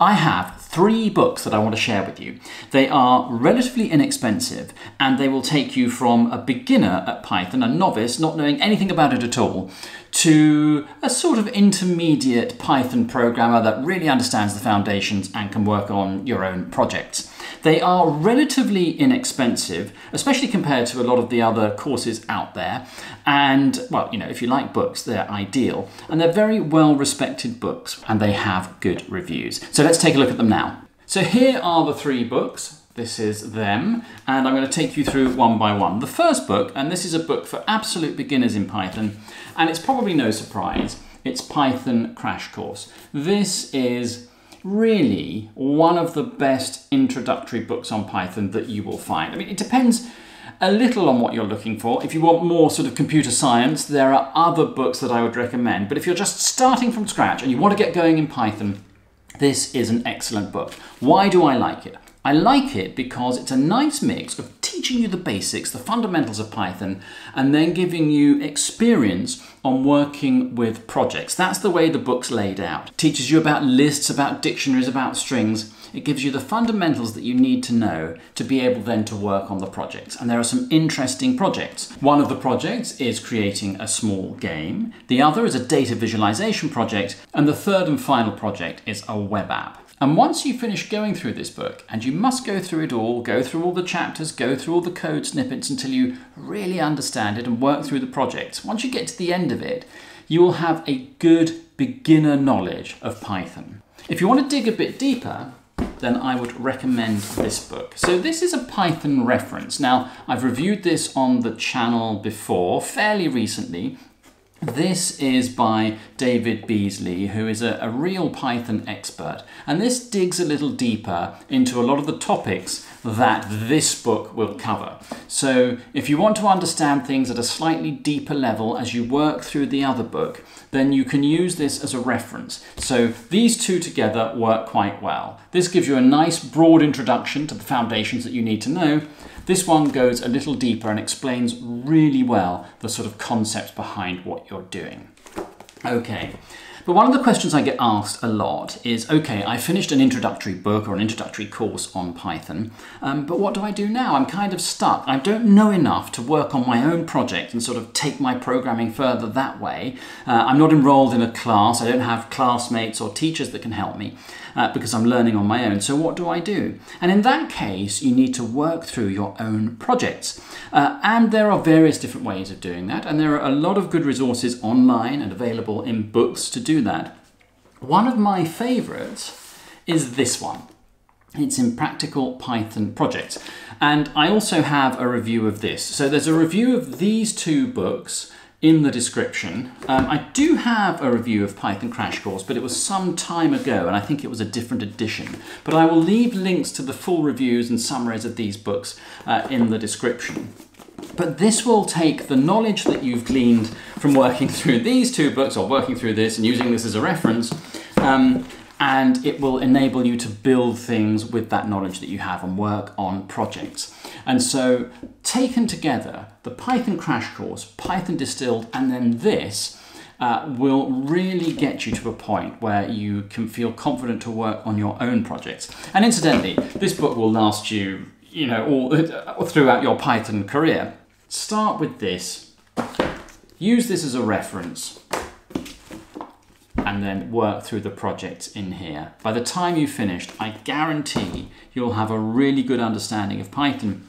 I have 3 books that I want to share with you. They are relatively inexpensive and they will take you from a beginner at Python, a novice not knowing anything about it at all, to a sort of intermediate Python programmer that really understands the foundations and can work on your own projects. They are relatively inexpensive, especially compared to a lot of the other courses out there. And, well, you know, if you like books, they're ideal. And they're very well-respected books, and they have good reviews. So let's take a look at them now. So here are the 3 books. This is them, and I'm going to take you through one by one. The first book, and this is a book for absolute beginners in Python, and it's probably no surprise, it's Python Crash Course. This is really one of the best introductory books on Python that you will find. I mean, it depends a little on what you're looking for. If you want more sort of computer science, there are other books that I would recommend. But if you're just starting from scratch and you want to get going in Python, this is an excellent book. Why do I like it? I like it because it's a nice mix of teaching you the basics, the fundamentals of Python, and then giving you experience on working with projects. That's the way the book's laid out. It teaches you about lists, about dictionaries, about strings. It gives you the fundamentals that you need to know to be able then to work on the projects. And there are some interesting projects. One of the projects is creating a small game. The other is a data visualization project. And the third and final project is a web app. And once you finish going through this book, and you must go through it all, go through all the chapters, go through all the code snippets until you really understand it and work through the project. Once you get to the end of it, you will have a good beginner knowledge of Python. If you want to dig a bit deeper, then I would recommend this book. So this is a Python reference. Now, I've reviewed this on the channel before, fairly recently. This is by David Beasley, who is a real Python expert. And this digs a little deeper into a lot of the topics that this book will cover. So if you want to understand things at a slightly deeper level as you work through the other book, then you can use this as a reference. So these two together work quite well. This gives you a nice broad introduction to the foundations that you need to know. This one goes a little deeper and explains really well the sort of concepts behind what you're doing. Okay, but one of the questions I get asked a lot is, okay, I finished an introductory book or an introductory course on Python, but what do I do now? I'm kind of stuck. I don't know enough to work on my own project and sort of take my programming further that way. I'm not enrolled in a class. I don't have classmates or teachers that can help me. Because I'm learning on my own. So what do I do? And in that case, you need to work through your own projects. And there are various different ways of doing that. And there are a lot of good resources online and available in books to do that. One of my favorites is this one. It's Impractical Python Projects. And I also have a review of this. So there's a review of these 2 books in the description. I do have a review of Python Crash Course, but it was some time ago and I think it was a different edition. But I will leave links to the full reviews and summaries of these books in the description. But this will take the knowledge that you've gleaned from working through these 2 books or working through this and using this as a reference, and it will enable you to build things with that knowledge that you have and work on projects. And so taken together, the Python Crash Course, Python Distilled, and then this will really get you to a point where you can feel confident to work on your own projects. And incidentally, this book will last you, you know, all throughout your Python career. Start with this, use this as a reference, and then work through the projects in here. By the time you've finished, I guarantee you'll have a really good understanding of Python.